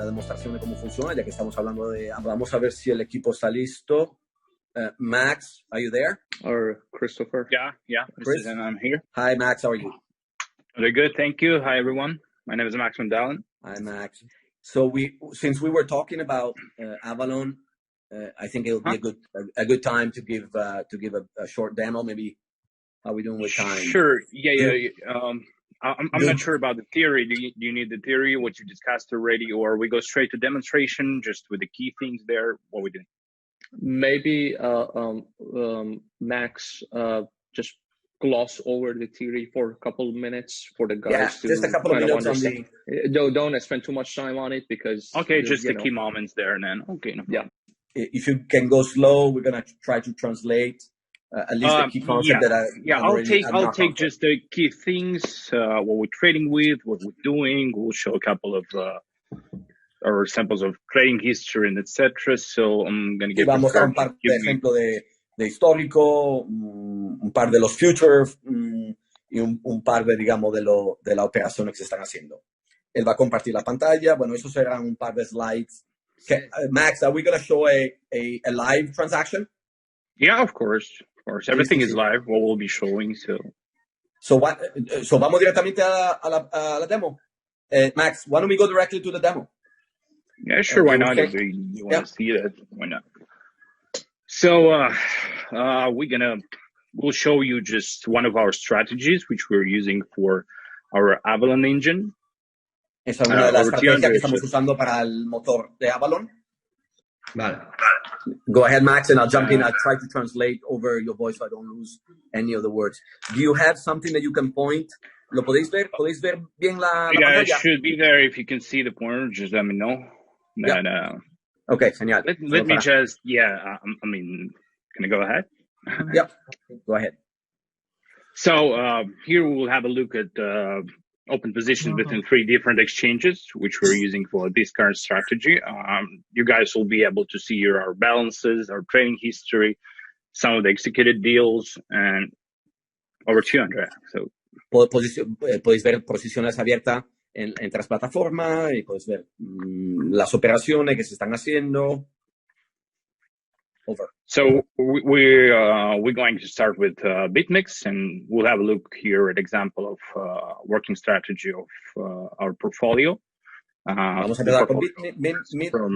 demostración de cómo funciona, ya que estamos hablando de... Vamos a ver si el equipo está listo. Max, are you there? Or Christopher? Yeah. Chris? And I'm here. Hi, Max. How are you? Very good, thank you. Hi, everyone. My name is Max Mundial. Hi, Max. So since we were talking about Avalon, I think it'll be a good time to give a short demo. Maybe how are we doing with time? Sure. Yeah. I'm not sure about the theory. Do you need the theory, what you discussed already, or we go straight to demonstration just with the key things there? What we do? Maybe Max, just gloss over the theory for a couple of minutes for the guys to just a couple of minutes understand. Don't spend too much time on it because just the key moments there, and then no problem. If you can go slow, we're gonna try to translate at least the key concept I'll take just the key things, what we're trading with, what we're doing. We'll show a couple of or samples of trading history and etc. So I'm going to get vamos a un par de ejemplos de histórico, un par de los futures y un par de, digamos, de la operación que se están haciendo. Él va a compartir la pantalla. Bueno, esos serán un par de slides. Okay, Max, are we going to show a live transaction? Yeah, of course. Everything is live, what we'll be showing. So vamos directamente a la demo. Max, why don't we go directly to the demo? Yeah, sure. Why not? If you want to see that, why not? So we'll show you just one of our strategies, which we're using for our Avalon engine. Esa es una de las estrategias que estamos usando para el motor de Avalon. Vale. Go ahead, Max, and I'll jump in. I'll try to translate over your voice so I don't lose any of the words. Do you have something that you can point? ¿Lo podéis ver? ¿Podéis ver bien la pantalla? It should be there. If you can see the pointer, just let me know. Okay, genial. Let me just, can I go ahead? Yep, go ahead. So here we'll have a look at open positions between 3 different exchanges, which we're using for this current strategy. You guys will be able to see here our balances, our trading history, some of the executed deals, and over 200. So podéis ver posiciones abiertas en las plataformas y podéis ver las operaciones que se están haciendo. Over. So we're going to start with BitMEX, and we'll have a look here at example of working strategy of our portfolio. Vamos a empezar con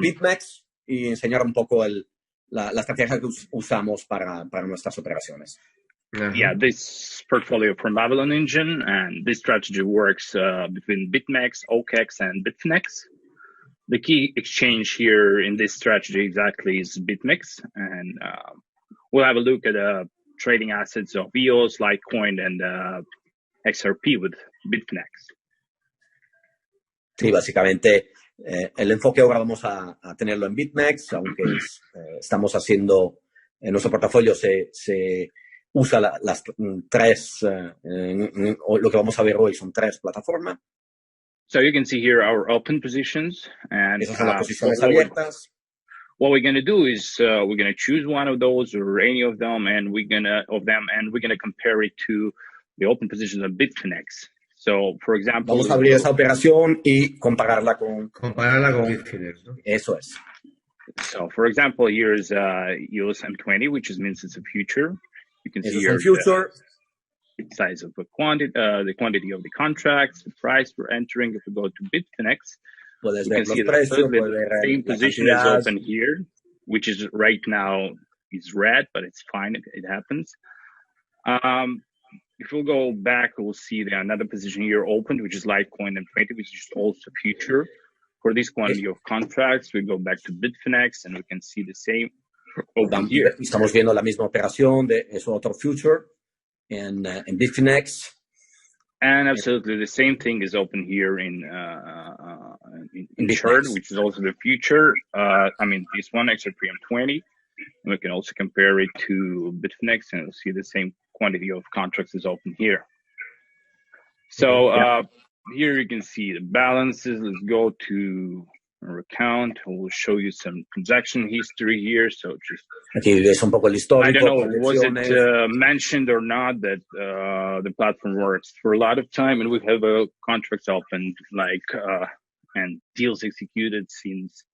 BitMEX y enseñar un poco la estrategia que usamos para nuestras operaciones. Yeah, this portfolio from Avalon engine, and this strategy works between BitMEX, OKEx, and Bitfinex. The key exchange here in this strategy exactly is BitMEX, and we'll have a look at trading assets of EOS, Litecoin, and XRP with Bitfinex. Sí, básicamente el enfoque ahora vamos a tenerlo en BitMEX, aunque estamos haciendo en nuestro portafolio se usa las 3, lo que vamos a ver hoy son 3 plataformas. So you can see here our open positions, and esas son las posiciones abiertas. What we're going to do is we're going to choose one of those or any of them, and we're going to compare it to the open positions of Bitfinex. So, for example, vamos a abrir esa operación y compararla con Bitfinex, ¿no? Eso es. So, for example, here's EOS M20, which means it's a future. You can see here future. The size of the quantity of the contracts, the price we're entering. If we go to Bitfinex, you can see the same position is open here, which is right now is red, but it's fine. It happens. If we'll go back, we'll see another position here opened, which is Litecoin M20, which is also future. For this quantity of contracts, we go back to Bitfinex, and we can see the same open here. Estamos viendo la misma operación de eso otro future. In Bitfinex. And absolutely the same thing is open here in chart, which is also the future. This one, XRP M20. We can also compare it to Bitfinex, and we'll see the same quantity of contracts is open here. So here you can see the balances. Let's go to our account. We'll show you some transaction history here. So just aquí ves un poco el histórico. I don't know, was it mentioned or not that the platform works for a lot of time, and we have contracts open like and deals executed since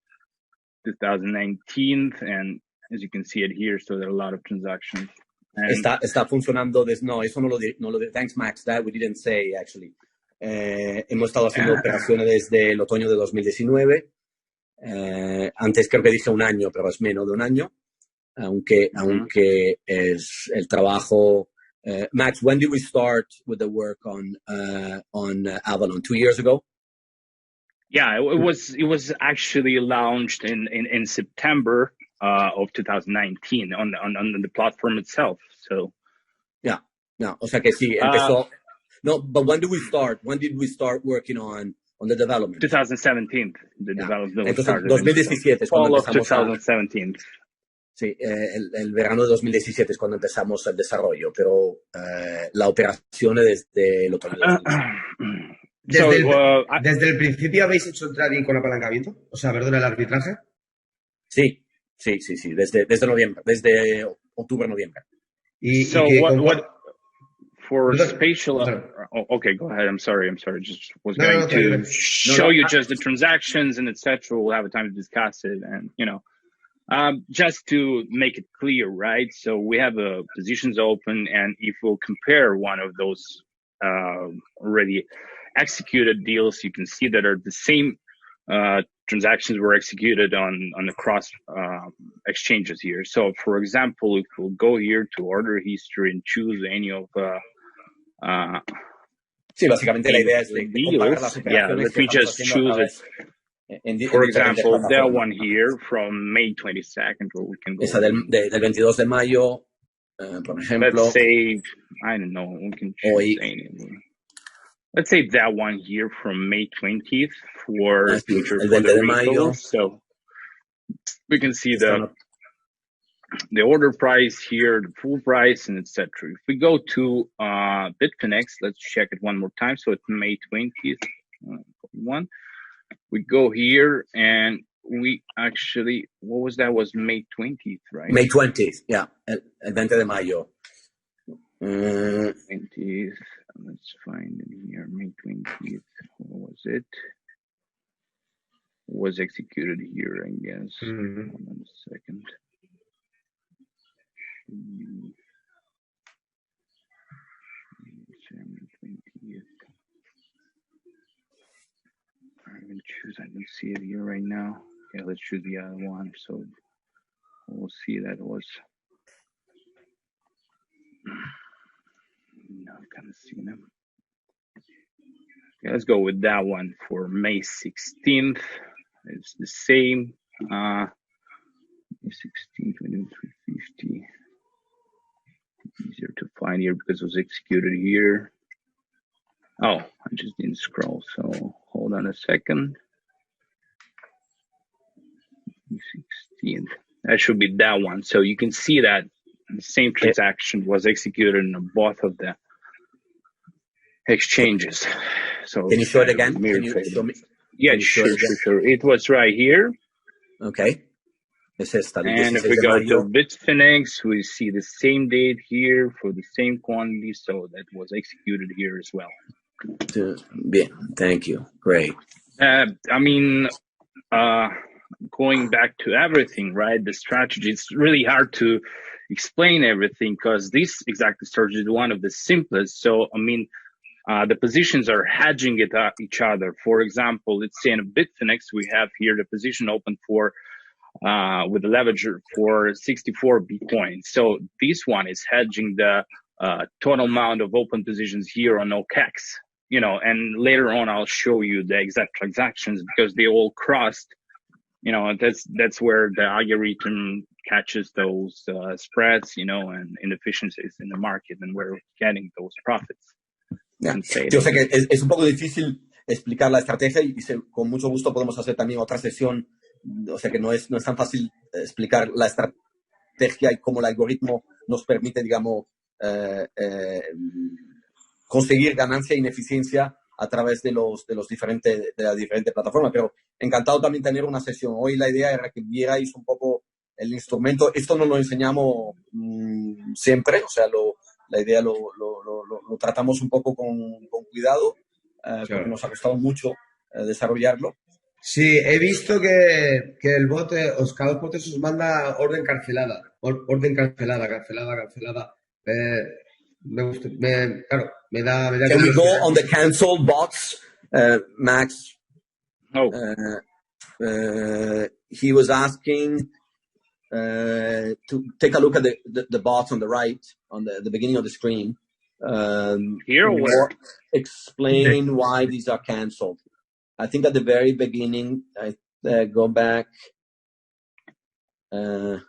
2019. And as you can see it here, so there are a lot of transactions. And está funcionando no, eso no lo thanks Max, that we didn't say actually. Hemos estado haciendo operaciones desde el otoño de 2019. Antes creo que dije un año, pero es menos de un año. Aunque es el trabajo. Max, when did we start with the work on Avalon? 2 years ago? Yeah, it was actually launched in September of 2019 on the platform itself. So yeah, no, o sea que sí empezó. No, but when did we start? When did we start working on the development? 2017. The development was started. 2017 es cuando empezamos. 2017. Sí, el verano de 2017 es cuando empezamos el desarrollo, pero la operación es desde el otoño de 2017. ¿Desde el principio habéis hecho el trading con apalancamiento? O sea, perdón, el arbitraje. Sí, desde noviembre, desde octubre-noviembre. For spatial, okay, go ahead. I'm sorry. Just was going to show you just the transactions and etc. We'll have a time to discuss it, and just to make it clear, right? So we have positions open, and if we'll compare one of those already executed deals, you can see that are the same transactions were executed on the cross exchanges here. So, for example, if we'll go here to order history and choose any of sí, básicamente la idea es de comparar las operaciones let me just choose it. For example, that one here from May 22nd, where we can go. Esa del 22 de mayo, por ejemplo. Let's say, I don't know, we can choose any. Let's say that one here from May 20th for future Puerto Rico. So we can see the order price here, the full price, and etc. If we go to Bitfinex, let's check it one more time. So it's May 20th. We go here and we actually, what was that? Was May 20th, right? May 20th, yeah. El 20 de mayo. 20th. Let's find it here. May 20th. What was it? Was executed here, I guess. Hold on a second. I don't see it here right now. Okay, let's choose the other one. So we'll see that was. No, I can't see them. Okay, let's go with that one for May 16th. It's the same. May 16th, 2350. Easier to find here because it was executed here. Oh, I just didn't scroll. So hold on a second. 16th. That should be that one. So you can see that the same transaction was executed in both of the exchanges. So can you show it again? Can you show me? Yeah, sure. It was right here. Okay. And if we go to Bitfinex, we see the same date here for the same quantity. So that was executed here as well. Bien, thank you. Great. I mean, going back to everything, right? The strategy, it's really hard to explain everything because this exact strategy is one of the simplest. So, I mean, the positions are hedging each other. For example, let's say in a Bitfinex, we have here the position open for with the leverage for 64 Bitcoin. So this one is hedging the total amount of open positions here on OKEx. And later on, I'll show you the exact transactions because they all crossed. That's where the algorithm catches those spreads, and inefficiencies in the market, and we're getting those profits. Yeah. Yo sé que es un poco difícil explicar la estrategia y con mucho gusto podemos hacer también otra sesión. O sea que no es tan fácil explicar la estrategia y cómo el algoritmo nos permite, digamos, conseguir ganancia e ineficiencia a través de las diferentes plataformas. Pero encantado también tener una sesión. Hoy la idea era que vierais un poco el instrumento. Esto no lo enseñamos siempre, o sea, la idea lo tratamos un poco con cuidado, porque nos ha costado mucho desarrollarlo. Sí, he visto que el bot, cada dos botes os manda orden cancelada. Orden cancelada. Me gusta, claro, me da Can we go curiosidad. on the cancel bots, Max? Oh, He was asking to take a look at the bots on the right, on the beginning of the screen. here or where? Explain why these are canceled. I think at the very beginning, I go back. Or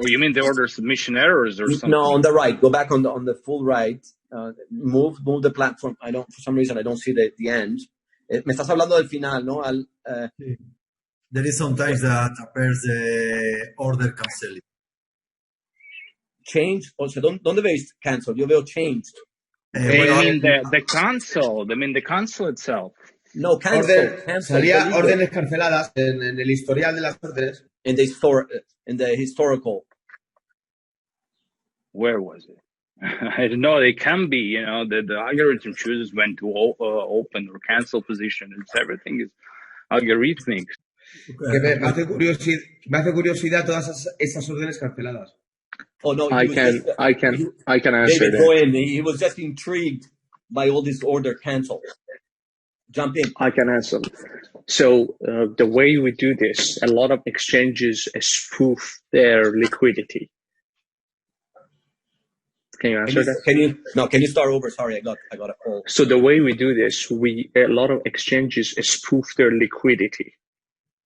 you mean the order submission errors or something? No, on the right. Go back on the full right. Move the platform. For some reason I don't see the end. Me estás hablando del final, ¿no? Sí. There is sometimes that appears the order canceling. Change. O sea, ¿dónde veis cancel? Yo veo changed. They mean the console. They mean the console itself. No, cancel. Salía órdenes canceladas en el historial de las órdenes. In the historical. Where was it? I don't know. They can be, the algorithm chooses when to open or cancel position. Everything is algorithmic. Que me hace curiosidad todas esas órdenes canceladas. Oh no, I can answer David, that. go in. He was just intrigued by all this order cancel. Jump in. I can answer. So the way we do this, a lot of exchanges spoof their liquidity. Can you answer that? Can you start over? Sorry, I got a call. So the way we do this, a lot of exchanges spoof their liquidity.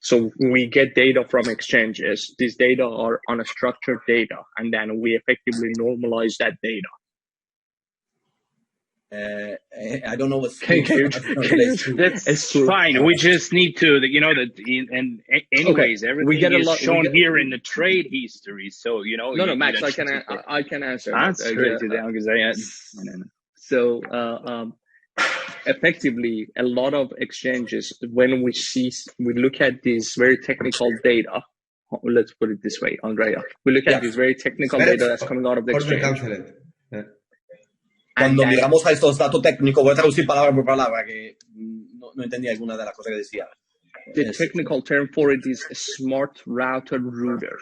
So we get data from exchanges. These data are unstructured data, and then we effectively normalize that data. I don't know what's. That's fine. We just need to, and anyways, Okay. everything is shown here in the trade history. So No, Max, I can answer. So effectively, a lot of exchanges, when we look at this very technical data. Let's put it this way, Andrea. We look at this very technical data that's coming out of the exchange. Cuando miramos a estos datos técnicos, voy a traducir palabra por palabra, que no entendí alguna de las cosas que decía. The technical term for it is smart router router.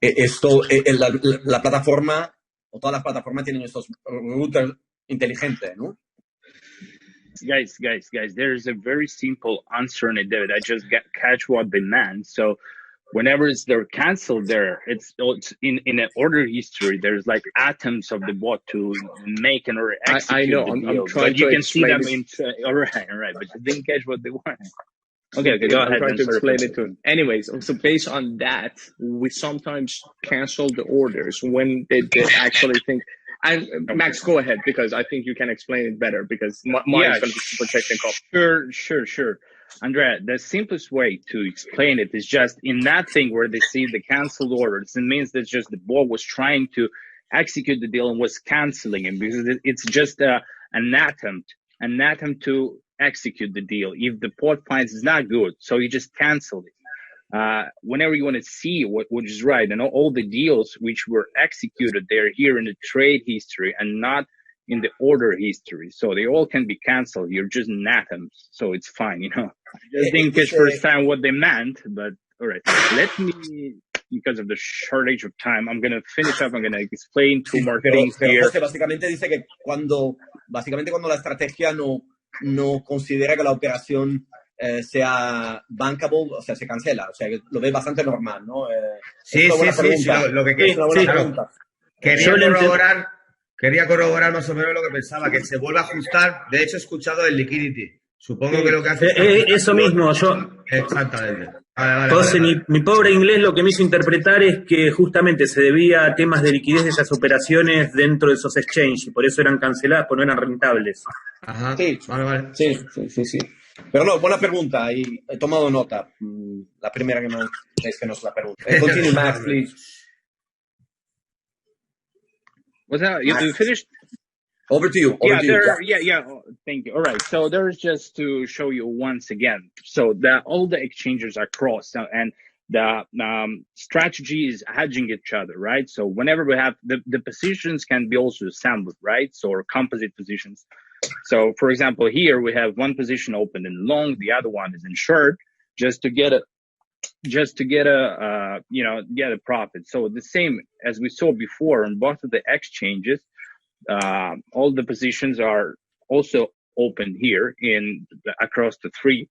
La plataforma, o todas las plataformas tienen estos routers inteligentes, ¿no? Guys, there is a very simple answer in it, David. I just catch what they meant. So whenever they're canceled there, it's in an order history, there's like atoms of the bot to make and or execute I know, the I'm deal. trying but you to can see them explain all right, but you didn't catch what they want. Okay, go ahead. I'm trying to explain it to him. Anyways, so based on that, we sometimes cancel the orders when they actually think. And Max, go ahead, because I think you can explain it better, because mine is going to be super technical. Sure. Andrea, the simplest way to explain it is just in that thing where they see the canceled orders, it means that just the bot was trying to execute the deal and was canceling it, because it's just an attempt to execute the deal. If the bot finds it's not good, so you just cancel it. Whenever you want to see what is right, and all the deals which were executed, they're here in the trade history and not in the order history. So they all can be canceled. You're just atoms, so it's fine, I just didn't catch first time what they meant, but all right. Let me, because of the shortage of time, I'm going to finish up. I'm going to explain two more things here. José básicamente dice que cuando la estrategia no considera que la operación sea bankable, o sea, se cancela, o sea, que lo ve bastante normal, ¿no? Sí, lo que es una buena pregunta. Quería corroborar más o menos lo que pensaba, que se vuelve a ajustar. De hecho, he escuchado el liquidity. Supongo que lo que hace... eso mismo, yo... Exactamente. José, mi pobre inglés lo que me hizo interpretar es que justamente se debía a temas de liquidez de esas operaciones dentro de esos exchanges, y por eso eran canceladas, porque no eran rentables. Ajá, sí. Vale. Sí. Pero no, buena pregunta, y he tomado nota. La primera que nos la pregunta. Continue, Max, please. Was that you finished? Over to you. Yeah. Thank you. All right. So there's just to show you once again. So all the exchanges are crossed, and the strategy is hedging each other, right? So whenever we have the positions can be also assembled, right? So or composite positions. So, for example, here we have one position open in long, the other one is in short, just to get a profit. So the same as we saw before on both of the exchanges, all the positions are also open here across the three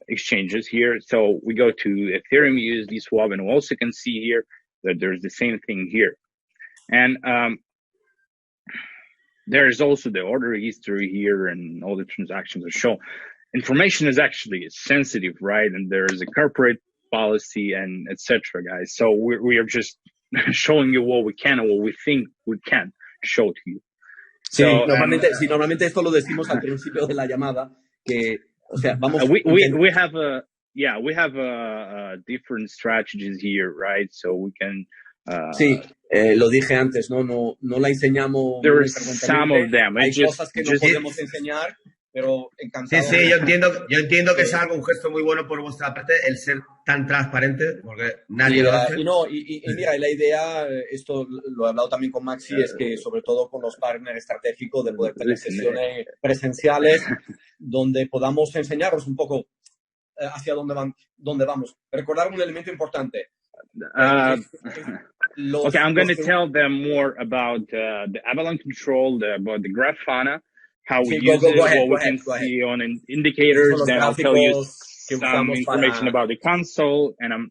exchanges here. So we go to Ethereum USD swap, and we also can see here that there's the same thing here. And there is also the order history here, and all the transactions are shown. Information is actually sensitive, right? And there is a corporate policy and etc., guys. So we are just showing you what we can and what we think we can show to you. Sí, so, normalmente esto lo decimos al principio de la llamada, que, o sea, vamos. We have different strategies here, right? So we can. Sí, lo dije antes, no la enseñamos. There are some of them. Hay cosas que no podemos enseñar, pero encantado. Sí, yo entiendo que es algo, un gesto muy bueno por vuestra parte, el ser tan transparente, porque nadie lo hace. Y mira, la idea, esto lo he hablado también con Maxi, es que sobre todo con los partners estratégicos de poder tener sesiones presenciales donde podamos enseñaros un poco hacia dónde vamos. Recordar un elemento importante. Okay, I'm going to tell them more about the avalanche control, about the Grafana, how we use it, what we can see on indicators. Then I'll tell you some information about the console, and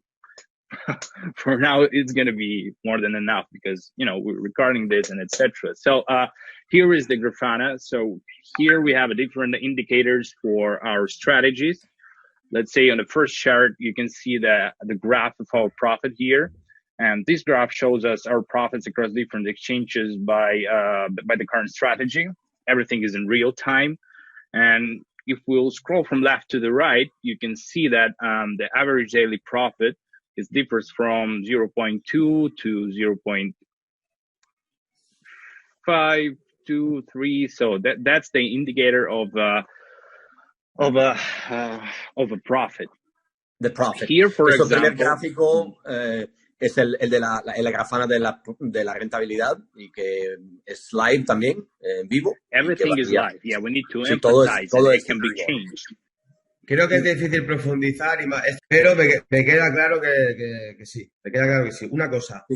for now it's going to be more than enough because we're recording this and etc. So here is the Grafana. So here we have different indicators for our strategies. Let's say on the first chart, you can see the graph of our profit here. And this graph shows us our profits across different exchanges by the current strategy. Everything is in real time. And if we'll scroll from left to the right, you can see that the average daily profit differs from 0.2 to 0.523. So that's the indicator of a profit. The profit. Here, for example, el primer gráfico es el de la grafana de la rentabilidad y que es live también, en vivo. Everything is live. Yeah, we need to emphasize todo it can be changed. Creo que es difícil profundizar, pero me queda claro que sí. Me queda claro que sí. Una cosa,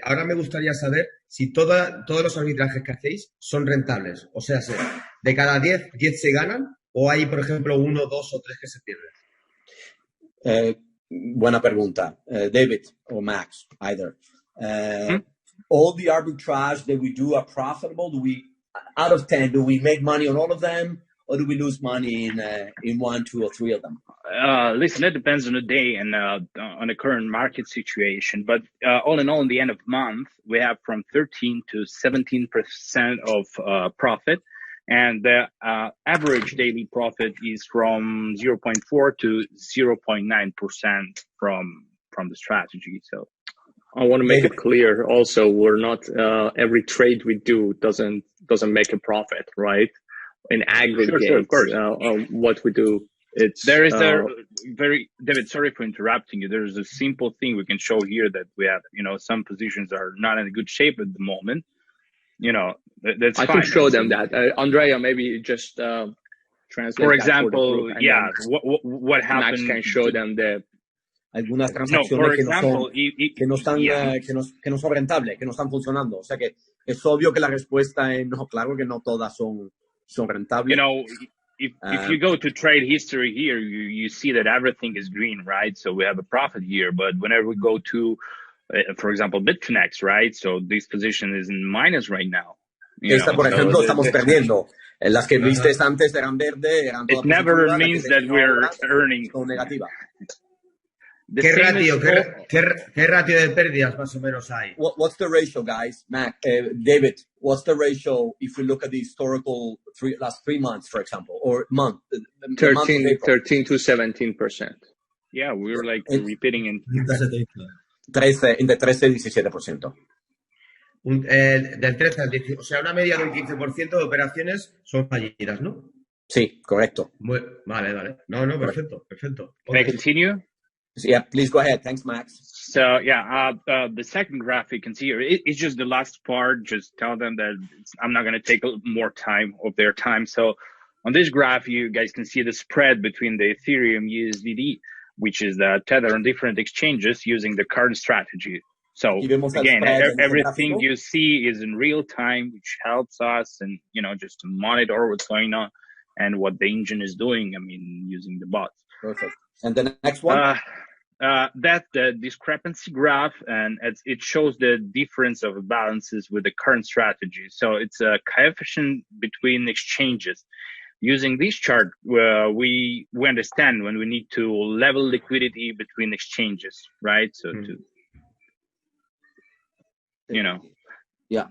ahora me gustaría saber si todos los arbitrajes que hacéis son rentables. O sea, de cada 10 se ganan, o hay, por ejemplo, 1, 2 o 3 que se pierden. Buena pregunta. David or Max, either. All the arbitrage that we do are profitable? Out of 10, do we make money on all of them? Or do we lose money in 1, 2, or 3 of them? Listen, it depends on the day and on the current market situation. But all in all, in the end of the month, we have from 13 to 17% of profit. And the average daily profit is from 0.4 to 0.9% from the strategy. So I want to make it clear also, we're not every trade we do doesn't make a profit, right? In aggregate, sure, of course. What we do, David, sorry for interrupting you. There's a simple thing we can show here that we have, some positions are not in good shape at the moment. That's I fine. can show them that. Andrea, maybe just translate. For example, what happened? Max can show them the. Algunas transacciones que no son rentables, que no están funcionando. O sea que es obvio que la respuesta es no, claro que no todas son rentables. If you go to trade history here, you see that everything is green, right? So we have a profit here. But whenever we go to, for example, Bitfinex, right? So this position is in minus right now. Esta, por ejemplo, estamos perdiendo. Las que viste antes eran verde, eran todas It never means that we're earning. Son negativa. ¿Qué ratio de pérdidas más o menos hay? What's the ratio, guys? David, what's the ratio if we look at the historical last 3 months, for example, or month? 13 to 17%. Yeah, we were like repeating in. Entre 13 y 17%. Del 13 al 10%, o sea, una media del 15% de operaciones son fallidas, ¿no? Sí, correcto. Vale. No, perfecto. Can I continue? Yeah, please go ahead. Thanks, Max. So yeah, the second graph you can see here, it's just the last part. Just tell them that I'm not going to take more time of their time. So on this graph, you guys can see the spread between the Ethereum USDD, which is the tether on different exchanges using the current strategy. So again, everything you see is in real time, which helps us and, you know, just to monitor what's going on and what the engine is doing. I mean, using the bots. Perfect. And the next one? That's the discrepancy graph, and it shows the difference of balances with the current strategy. So it's a coefficient between exchanges. Using this chart, we understand when we need to level liquidity between exchanges, right? So to, you know. Yeah.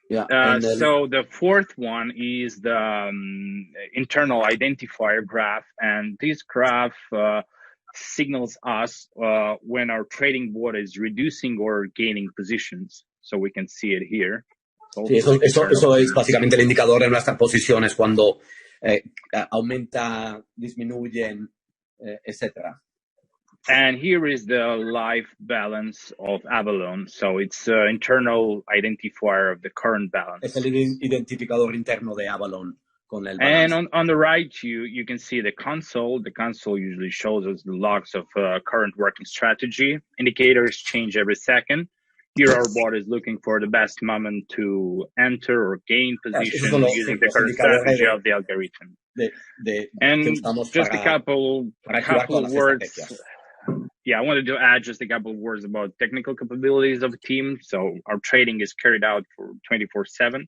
So the fourth one is the internal identifier graph, and this graph signals us when our trading bot is reducing or gaining positions. So we can see it here. Sí, eso es básicamente el indicador de nuestras posiciones cuando aumenta, disminuyen, etc. And here is the live balance of Avalon. So it's an internal identifier of the current balance. Es el identificador interno de Avalon con el balance. And on the right, you can see the console. The console usually shows us the logs of current working strategy. Indicators change every second. Here our bot is looking for the best moment to enter or gain position using the current strategy of the algorithm. And just a couple of words. Yeah, I wanted to add just a couple of words about technical capabilities of the team. So our trading is carried out for 24/7.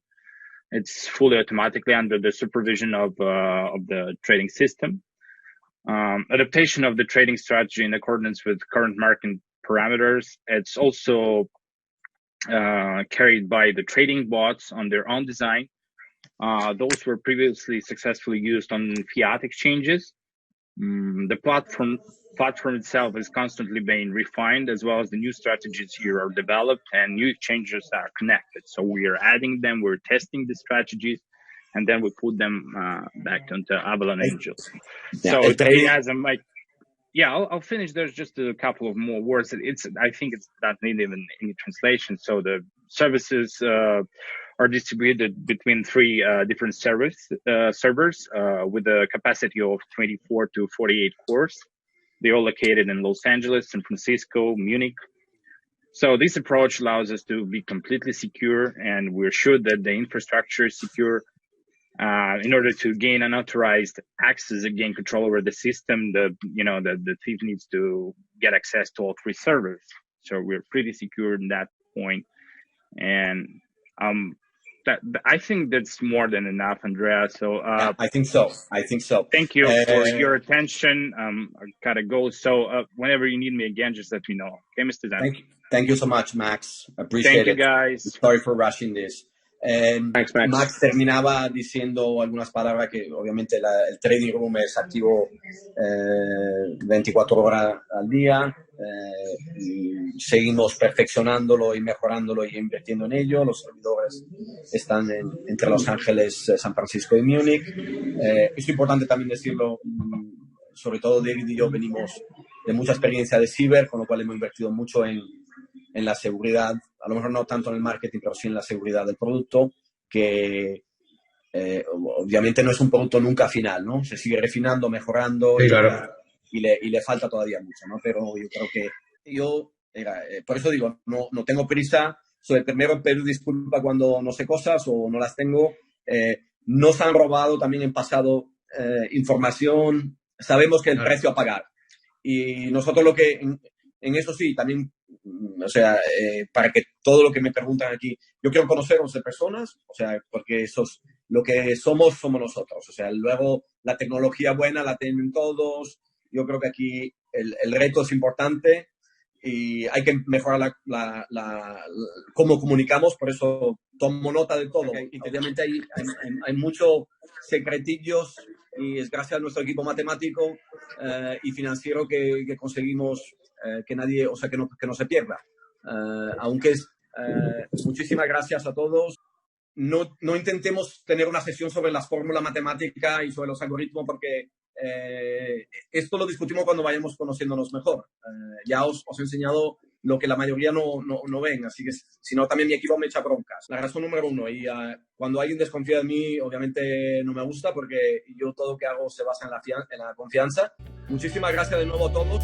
It's fully automatically under the supervision of the trading system. Adaptation of the trading strategy in accordance with current market parameters. It's also carried by the trading bots on their own design. Those were previously successfully used on fiat exchanges. The platform itself is constantly being refined, as well as the new strategies here are developed and new exchanges are connected. So we are adding them, we're testing the strategies, and then we put them back onto Avalon Angels. So it has a mic. Yeah, I'll finish. There's just a couple of more words. I think it's not needed even any translation. So the services are distributed between three different servers with a capacity of 24 to 48 cores. They're all located in Los Angeles, San Francisco, Munich. So this approach allows us to be completely secure, and we're sure that the infrastructure is secure. In order to gain unauthorized access and gain control over the system, the thief needs to get access to all three servers. So we're pretty secure in that point. And I think that's more than enough, Andrea. So I think so. Thank you for your attention. I gotta go. So whenever you need me again, just let me know. Okay, Mr. Zanon. Thank you so much, Max. Appreciate it. Thank you, guys. Sorry for rushing this. Thanks, Max. Max terminaba diciendo algunas palabras que obviamente el trading room es activo 24 horas al día. Seguimos perfeccionándolo y mejorándolo y invirtiendo en ello. Los servidores están entre Los Ángeles, San Francisco y Múnich. Es importante también decirlo, sobre todo David y yo venimos de mucha experiencia de ciber, con lo cual hemos invertido mucho en la seguridad, a lo mejor no tanto en el marketing, pero sí en la seguridad del producto, que obviamente no es un producto nunca final, ¿no? Se sigue refinando, mejorando, sí, claro. y le falta todavía mucho, ¿no? Pero yo creo que por eso digo, no tengo prisa, soy el primero en pedir disculpas cuando no sé cosas o no las tengo. Nos han robado también en pasado información, sabemos que el precio a pagar. Y nosotros lo que, en eso sí, también, o sea, para que todo lo que me preguntan aquí, yo quiero conoceros de personas, o sea, porque lo que somos nosotros. O sea, luego la tecnología buena la tienen todos. Yo creo que aquí el reto es importante y hay que mejorar cómo comunicamos, por eso tomo nota de todo. Y obviamente hay muchos secretillos y es gracias a nuestro equipo matemático y financiero que conseguimos que nadie, o sea, que no se pierda. Aunque muchísimas gracias a todos. No intentemos tener una sesión sobre las fórmulas matemáticas y sobre los algoritmos porque esto lo discutimos cuando vayamos conociéndonos mejor. Ya os he enseñado lo que la mayoría no ven. Así que si no, también mi equipo me echa broncas. La razón número uno, y cuando alguien desconfía de mí, obviamente no me gusta porque yo todo lo que hago se basa en la confianza. Muchísimas gracias de nuevo a todos.